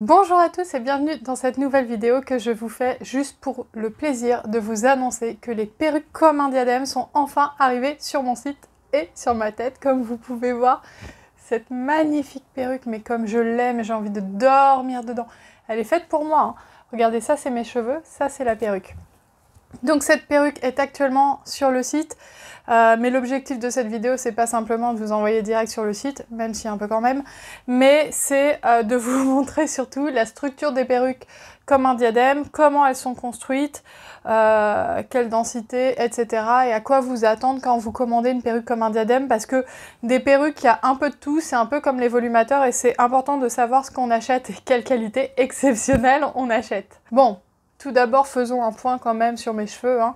Bonjour à tous et bienvenue dans cette nouvelle vidéo que je vous fais juste pour le plaisir de vous annoncer que les perruques comme un diadème sont enfin arrivées sur mon site et sur ma tête. Comme vous pouvez voir, cette magnifique perruque, mais comme je l'aime, j'ai envie de dormir dedans. Elle est faite pour moi, hein. Regardez, ça c'est mes cheveux, ça c'est la perruque. Donc cette perruque est actuellement sur le site, mais l'objectif de cette vidéo c'est pas simplement de vous envoyer direct sur le site, même si un peu quand même, mais c'est de vous montrer surtout la structure des perruques comme un diadème, comment elles sont construites, quelle densité, etc. et à quoi vous attendre quand vous commandez une perruque comme un diadème, parce que des perruques, il y a un peu de tout, c'est un peu comme les volumateurs et c'est important de savoir ce qu'on achète et quelle qualité exceptionnelle on achète. Bon. Tout d'abord, faisons un point quand même sur mes cheveux, hein.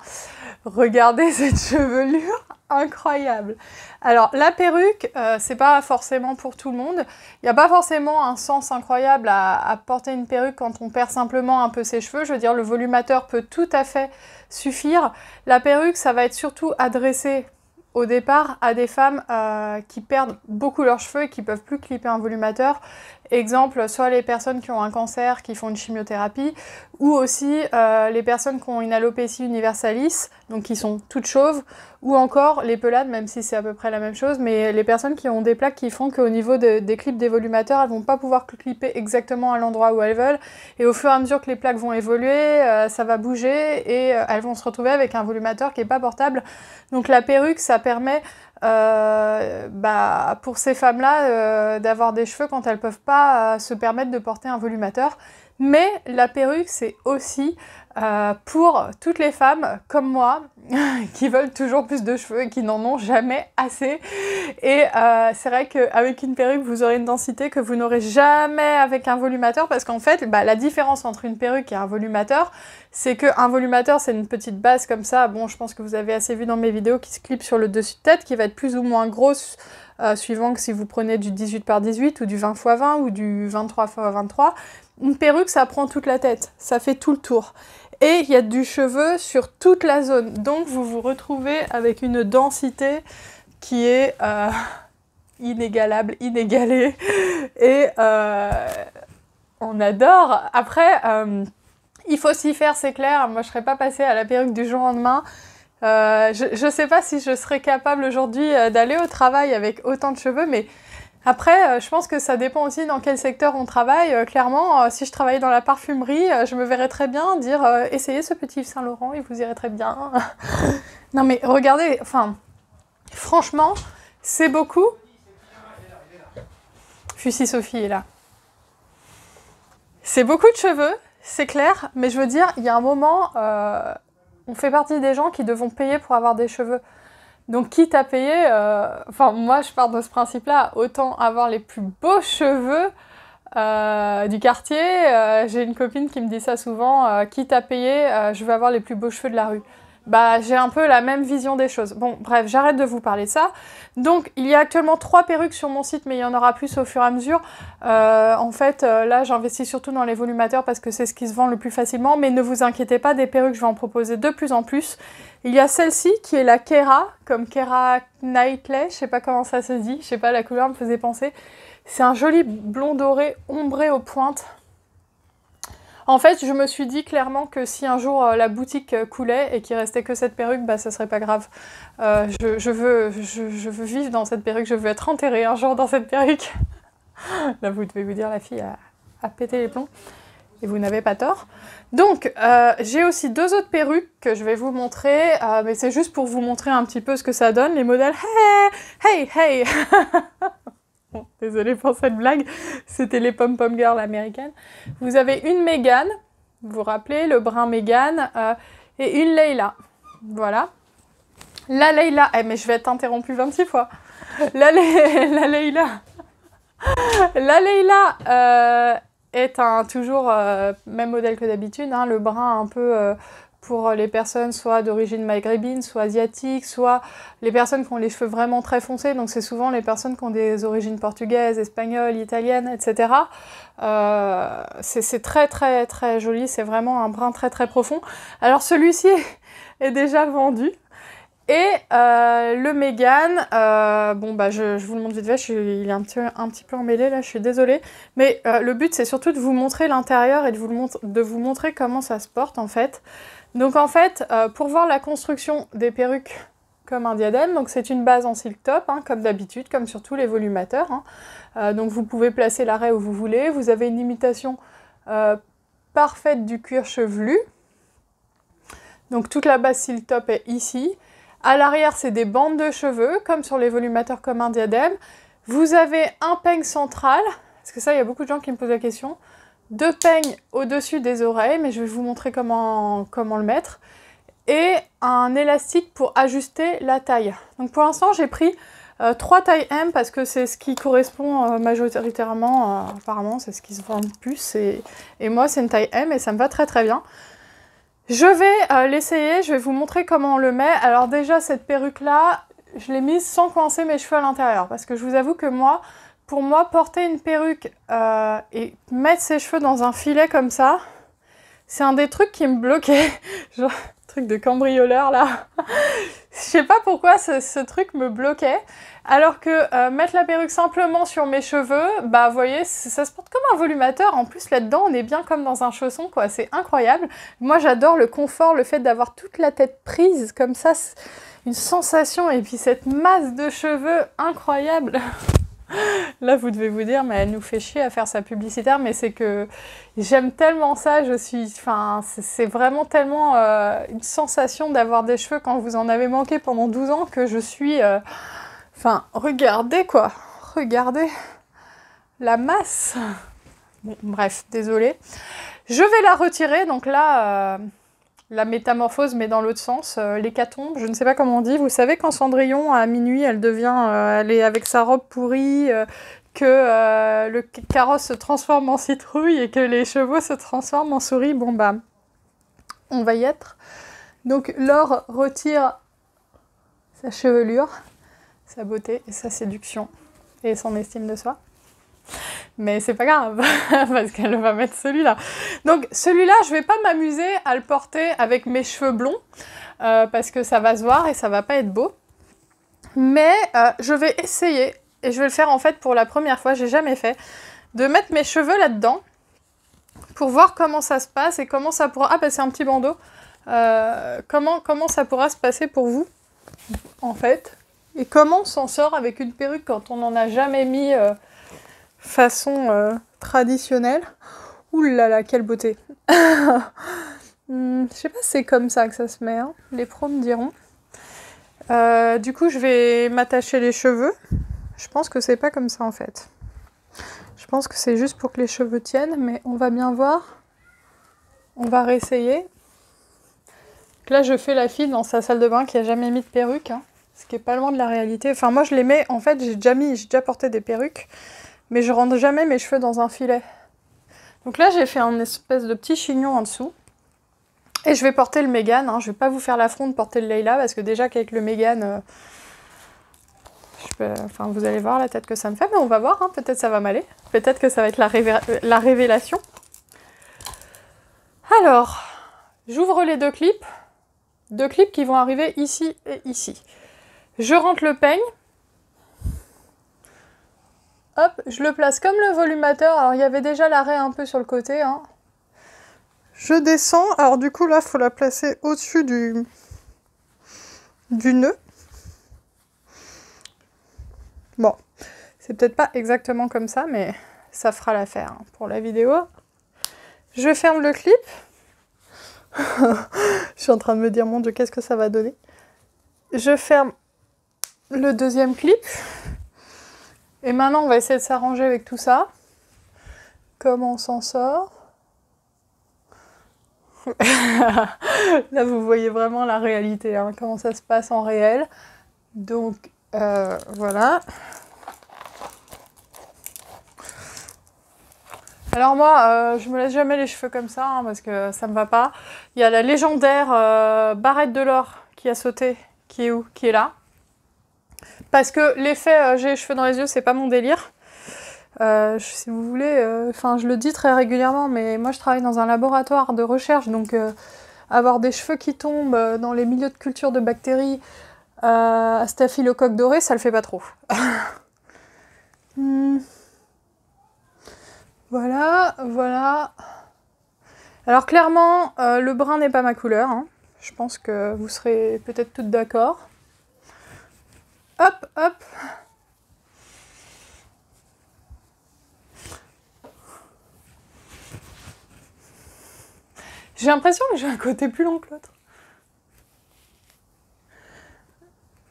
Regardez cette chevelure incroyable. Alors, la perruque, c'est pas forcément pour tout le monde. Il n'y a pas forcément un sens incroyable à porter une perruque quand on perd simplement un peu ses cheveux. Je veux dire, le volumateur peut tout à fait suffire. La perruque, ça va être surtout adressé au départ à des femmes qui perdent beaucoup leurs cheveux et qui peuvent plus clipper un volumateur. Exemple, soit les personnes qui ont un cancer, qui font une chimiothérapie, ou aussi les personnes qui ont une alopécie universalis, donc qui sont toutes chauves, ou encore les pelades, même si c'est à peu près la même chose, mais les personnes qui ont des plaques qui font qu'au niveau des clips des volumateurs, elles vont pas pouvoir clipper exactement à l'endroit où elles veulent, et au fur et à mesure que les plaques vont évoluer, ça va bouger, et elles vont se retrouver avec un volumateur qui est pas portable. Donc la perruque, ça permet pour ces femmes-là d'avoir des cheveux quand elles peuvent pas se permettre de porter un volumateur. Mais la perruque, c'est aussi pour toutes les femmes comme moi qui veulent toujours plus de cheveux et qui n'en ont jamais assez. Et c'est vrai qu'avec une perruque, vous aurez une densité que vous n'aurez jamais avec un volumateur, parce qu'en fait, la différence entre une perruque et un volumateur, c'est qu'un volumateur, c'est une petite base comme ça. Bon, je pense que vous avez assez vu dans mes vidéos qui se clip sur le dessus de tête, qui va être plus ou moins grosse, suivant que si vous prenez du 18 par 18 ou du 20 x 20 ou du 23 x 23. Une perruque, ça prend toute la tête, ça fait tout le tour. Et il y a du cheveu sur toute la zone. Donc vous vous retrouvez avec une densité qui est inégalable, inégalée. Et on adore. Après, il faut s'y faire, c'est clair. Moi, je ne serais pas passée à la perruque du jour au lendemain. Je ne sais pas si je serais capable aujourd'hui d'aller au travail avec autant de cheveux, mais après, je pense que ça dépend aussi dans quel secteur on travaille. Clairement, si je travaillais dans la parfumerie, je me verrais très bien dire « Essayez ce petit Yves Saint Laurent, il vous irait très bien. » Non mais regardez, enfin, franchement, c'est beaucoup. Fussy Sophie est là. C'est beaucoup de cheveux, c'est clair, mais je veux dire, il y a un moment, on fait partie des gens qui devront payer pour avoir des cheveux. Donc quitte à payer, moi je pars de ce principe-là, autant avoir les plus beaux cheveux du quartier. J'ai une copine qui me dit ça souvent, quitte à payer, je veux avoir les plus beaux cheveux de la rue. J'ai un peu la même vision des choses. Bon, bref, j'arrête de vous parler de ça. Donc, il y a actuellement 3 perruques sur mon site, mais il y en aura plus au fur et à mesure. Là, j'investis surtout dans les volumateurs parce que c'est ce qui se vend le plus facilement. Mais ne vous inquiétez pas, des perruques, je vais en proposer de plus en plus. Il y a celle-ci qui est la Keira, comme Keira Knightley, je sais pas comment ça se dit, je sais pas, la couleur me faisait penser. C'est un joli blond doré ombré aux pointes. En fait, je me suis dit clairement que si un jour la boutique coulait et qu'il restait que cette perruque, ça serait pas grave. Je veux vivre dans cette perruque, je veux être enterrée un jour dans cette perruque. Là, vous devez vous dire, la fille a pété les plombs. Et vous n'avez pas tort. Donc, j'ai aussi 2 autres perruques que je vais vous montrer, mais c'est juste pour vous montrer un petit peu ce que ça donne. Les modèles, hey, hey, hey. Bon, désolée pour cette blague, c'était les pom-pom girls américaines. Vous avez une Mégane, vous vous rappelez, le brun Mégane, et une Leila. Voilà. La Leila, mais je vais être interrompue 26 fois. La Leila. La Leila est toujours même modèle que d'habitude, hein, le brun un peu pour les personnes soit d'origine maghrébine, soit asiatique, soit les personnes qui ont les cheveux vraiment très foncés, donc c'est souvent les personnes qui ont des origines portugaises, espagnoles, italiennes, etc. C'est très très très joli, c'est vraiment un brun très très profond. Alors celui-ci est déjà vendu, Et le Mégane, bon bah je vous le montre vite fait, il est un petit peu emmêlé là, je suis désolée. Mais le but c'est surtout de vous montrer l'intérieur et de vous montrer comment ça se porte en fait. Donc en fait, pour voir la construction des perruques comme un diadème, donc c'est une base en silk top, hein, comme d'habitude, comme sur tous les volumateurs. Hein. Donc vous pouvez placer l'arrêt où vous voulez, vous avez une imitation parfaite du cuir chevelu. Donc toute la base silk top est ici. À l'arrière, c'est des bandes de cheveux, comme sur les volumateurs comme un diadème. Vous avez un peigne central, parce que ça, il y a beaucoup de gens qui me posent la question. 2 peignes au-dessus des oreilles, mais je vais vous montrer comment le mettre. Et un élastique pour ajuster la taille. Donc pour l'instant, j'ai pris 3 tailles M, parce que c'est ce qui correspond majoritairement, apparemment, c'est ce qui se vend le plus. Et moi, c'est une taille M, et ça me va très très bien. Je vais l'essayer, je vais vous montrer comment on le met. Alors déjà, cette perruque-là, je l'ai mise sans coincer mes cheveux à l'intérieur. Parce que je vous avoue que moi, pour moi, porter une perruque et mettre ses cheveux dans un filet comme ça, c'est un des trucs qui me bloquait. Genre, truc de cambrioleur, là. Je sais pas pourquoi ce truc me bloquait. Alors que mettre la perruque simplement sur mes cheveux, bah vous voyez, ça se porte comme un volumateur. En plus là-dedans, on est bien comme dans un chausson, quoi. C'est incroyable. Moi j'adore le confort, le fait d'avoir toute la tête prise comme ça, une sensation et puis cette masse de cheveux incroyable. Là vous devez vous dire, mais elle nous fait chier à faire sa publicitaire, mais c'est que j'aime tellement ça, c'est vraiment tellement une sensation d'avoir des cheveux quand vous en avez manqué pendant 12 ans que je suis... regardez quoi, regardez la masse. Bon, bref, désolée. Je vais la retirer, donc là, la métamorphose, mais dans l'autre sens, l'hécatombe, je ne sais pas comment on dit. Vous savez, quand Cendrillon, à minuit, elle est avec sa robe pourrie, que le carrosse se transforme en citrouille et que les chevaux se transforment en souris, bon bah, on va y être. Donc Laure retire sa chevelure, sa beauté et sa séduction et son estime de soi. Mais c'est pas grave, parce qu'elle va mettre celui-là. Donc celui-là, je vais pas m'amuser à le porter avec mes cheveux blonds, parce que ça va se voir et ça va pas être beau. Mais je vais essayer, et je vais le faire en fait pour la première fois, j'ai jamais fait, de mettre mes cheveux là-dedans, pour voir comment ça se passe et comment ça pourra... Ah bah c'est un petit bandeau. Comment ça pourra se passer pour vous, en fait. Et comment on s'en sort avec une perruque quand on n'en a jamais mis façon traditionnelle. Ouh là là, quelle beauté. Je sais pas si c'est comme ça que ça se met, hein. Les pros me diront. Du coup, je vais m'attacher les cheveux. Je pense que c'est pas comme ça en fait. Je pense que c'est juste pour que les cheveux tiennent, mais on va bien voir. On va réessayer. Là, je fais la fille dans sa salle de bain qui a jamais mis de perruque, hein, ce qui est pas loin de la réalité. Enfin, moi, je les mets... En fait, j'ai déjà porté des perruques, mais je rentre jamais mes cheveux dans un filet. Donc là, j'ai fait un espèce de petit chignon en dessous. Et je vais porter le Mégane. Hein. Je vais pas vous faire l'affront de porter le Leila, parce que déjà qu'avec le Mégane... Enfin, vous allez voir la tête que ça me fait, mais on va voir. Hein. Peut-être ça va m'aller. Peut-être que ça va être la révélation. Alors, j'ouvre les deux clips. Deux clips qui vont arriver ici et ici. Je rentre le peigne. Hop, je le place comme le volumateur. Alors, il y avait déjà l'arrêt un peu sur le côté. Hein. Je descends. Alors, du coup, là, il faut la placer au-dessus du nœud. Bon, c'est peut-être pas exactement comme ça, mais ça fera l'affaire hein, pour la vidéo. Je ferme le clip. Je suis en train de me dire, mon Dieu, qu'est-ce que ça va donner. Je ferme le deuxième clip. Et maintenant, on va essayer de s'arranger avec tout ça. Comment on s'en sort. Là, vous voyez vraiment la réalité, hein, comment ça se passe en réel. Donc, voilà. Alors moi, je me laisse jamais les cheveux comme ça, hein, parce que ça me va pas. Il y a la légendaire barrette de l'or qui a sauté, qui est où? Qui est là. Parce que l'effet j'ai les cheveux dans les yeux, c'est pas mon délire. Si vous voulez, je le dis très régulièrement, mais moi je travaille dans un laboratoire de recherche, donc avoir des cheveux qui tombent dans les milieux de culture de bactéries, Staphylocoque doré, ça le fait pas trop. Voilà, voilà. Alors clairement, le brun n'est pas ma couleur. Hein. Je pense que vous serez peut-être toutes d'accord. Hop, hop. J'ai l'impression que j'ai un côté plus long que l'autre.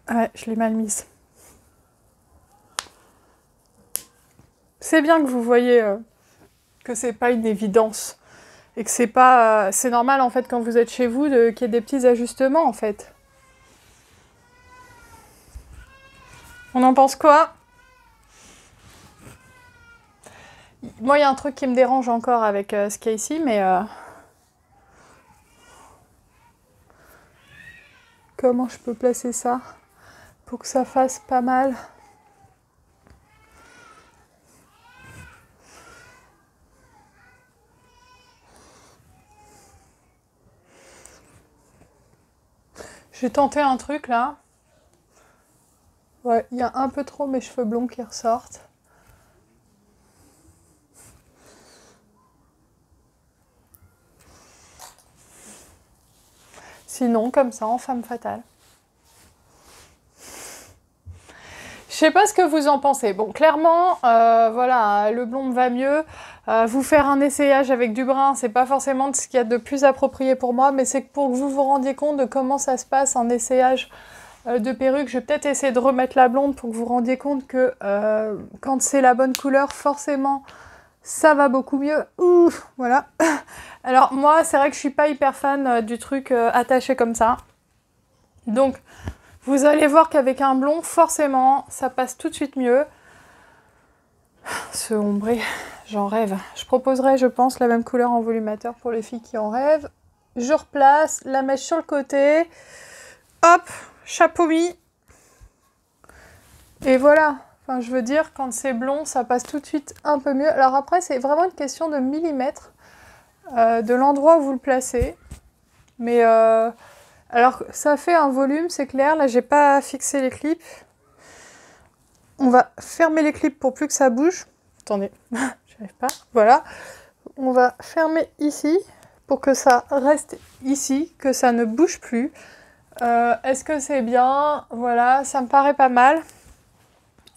Ouais, je l'ai mal mise. C'est bien que vous voyez que c'est pas une évidence. Et que c'est pas... c'est normal, en fait, quand vous êtes chez vous, qu'il y ait des petits ajustements, en fait. On en pense quoi? Moi, il y a un truc qui me dérange encore avec ce qu'il y a ici, mais... comment je peux placer ça pour que ça fasse pas mal? J'ai tenté un truc là. Ouais, il y a un peu trop mes cheveux blonds qui ressortent. Sinon, comme ça, en femme fatale. Je sais pas ce que vous en pensez. Bon, clairement, voilà, le blond me va mieux. Vous faire un essayage avec du brun, c'est pas forcément ce qu'il y a de plus approprié pour moi, mais c'est pour que vous vous rendiez compte de comment ça se passe en essayage de perruque. Je vais peut-être essayer de remettre la blonde pour que vous vous rendiez compte que quand c'est la bonne couleur, forcément, ça va beaucoup mieux. Ouf, voilà. Alors moi, c'est vrai que je suis pas hyper fan du truc attaché comme ça. Donc, vous allez voir qu'avec un blond, forcément, ça passe tout de suite mieux. Ce ombré, j'en rêve. Je proposerai, je pense, la même couleur en volumateur pour les filles qui en rêvent. Je replace la mèche sur le côté. Hop, chapeau mis. Et voilà. Enfin, je veux dire, quand c'est blond, ça passe tout de suite un peu mieux. Alors après, c'est vraiment une question de millimètres de l'endroit où vous le placez. Mais alors, ça fait un volume, c'est clair. Là, j'ai pas fixé les clips. On va fermer les clips pour plus que ça bouge. Attendez, j'arrive pas. Voilà. On va fermer ici pour que ça reste ici, que ça ne bouge plus. Est-ce que c'est bien? Voilà, ça me paraît pas mal.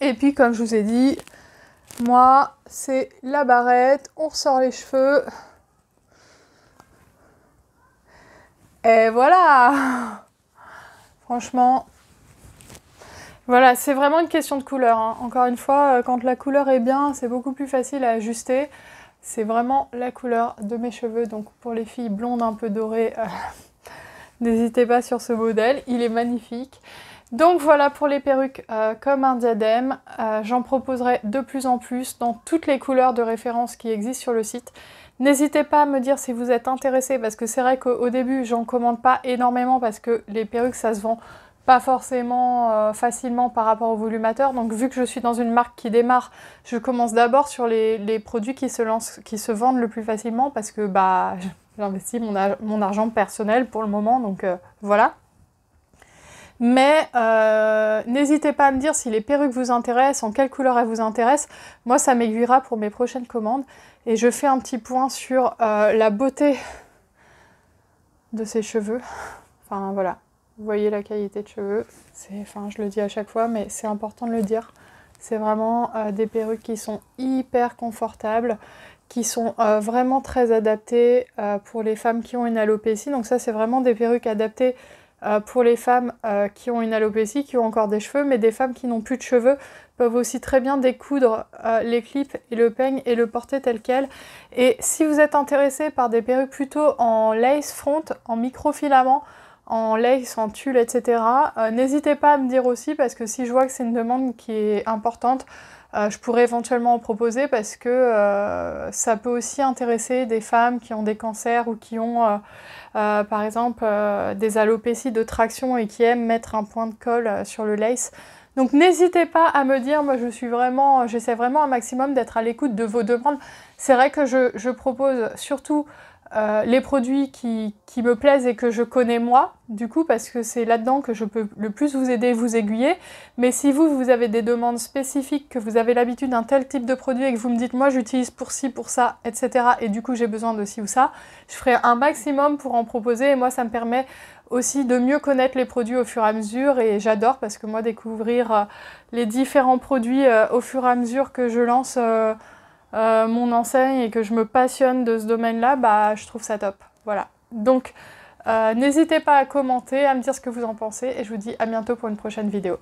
Et puis, comme je vous ai dit, moi, c'est la barrette. On ressort les cheveux. Et voilà! Franchement... Voilà, c'est vraiment une question de couleur. Hein. Encore une fois, quand la couleur est bien, c'est beaucoup plus facile à ajuster. C'est vraiment la couleur de mes cheveux. Donc pour les filles blondes un peu dorées, n'hésitez pas sur ce modèle. Il est magnifique. Donc voilà pour les perruques comme un diadème. J'en proposerai de plus en plus dans toutes les couleurs de référence qui existent sur le site. N'hésitez pas à me dire si vous êtes intéressés parce que c'est vrai qu'au début, j'en commande pas énormément parce que les perruques, ça se vend pas forcément facilement par rapport au volumateur. Donc vu que je suis dans une marque qui démarre, je commence d'abord sur les produits qui se vendent le plus facilement parce que bah, j'investis mon argent personnel pour le moment, donc voilà. Mais n'hésitez pas à me dire si les perruques vous intéressent, en quelle couleur elles vous intéressent. Moi, ça m'aiguillera pour mes prochaines commandes. Et je fais un petit point sur la beauté de ces cheveux. Enfin, voilà. Vous voyez la qualité de cheveux. Enfin, je le dis à chaque fois, mais c'est important de le dire. C'est vraiment des perruques qui sont hyper confortables, qui sont vraiment très adaptées pour les femmes qui ont une alopécie. Donc ça, c'est vraiment des perruques adaptées pour les femmes qui ont une alopécie, qui ont encore des cheveux, mais des femmes qui n'ont plus de cheveux peuvent aussi très bien découdre les clips et le peigne et le porter tel quel. Et si vous êtes intéressé par des perruques plutôt en lace front, en microfilament, en lace, en tulle, etc., n'hésitez pas à me dire aussi parce que si je vois que c'est une demande qui est importante, je pourrais éventuellement en proposer parce que ça peut aussi intéresser des femmes qui ont des cancers ou qui ont par exemple des alopécies de traction et qui aiment mettre un point de colle sur le lace. Donc n'hésitez pas à me dire, moi j'essaie vraiment un maximum d'être à l'écoute de vos demandes. C'est vrai que je propose surtout les produits qui me plaisent et que je connais moi, du coup, parce que c'est là-dedans que je peux le plus vous aider, vous aiguiller. Mais si vous avez des demandes spécifiques, que vous avez l'habitude d'un tel type de produit et que vous me dites, moi j'utilise pour ci, pour ça, etc. et du coup j'ai besoin de ci ou ça, je ferai un maximum pour en proposer et moi ça me permet aussi de mieux connaître les produits au fur et à mesure et j'adore parce que moi découvrir les différents produits au fur et à mesure que je lance mon enseigne et que je me passionne de ce domaine-là, bah, je trouve ça top. Voilà. Donc, n'hésitez pas à commenter, à me dire ce que vous en pensez et je vous dis à bientôt pour une prochaine vidéo.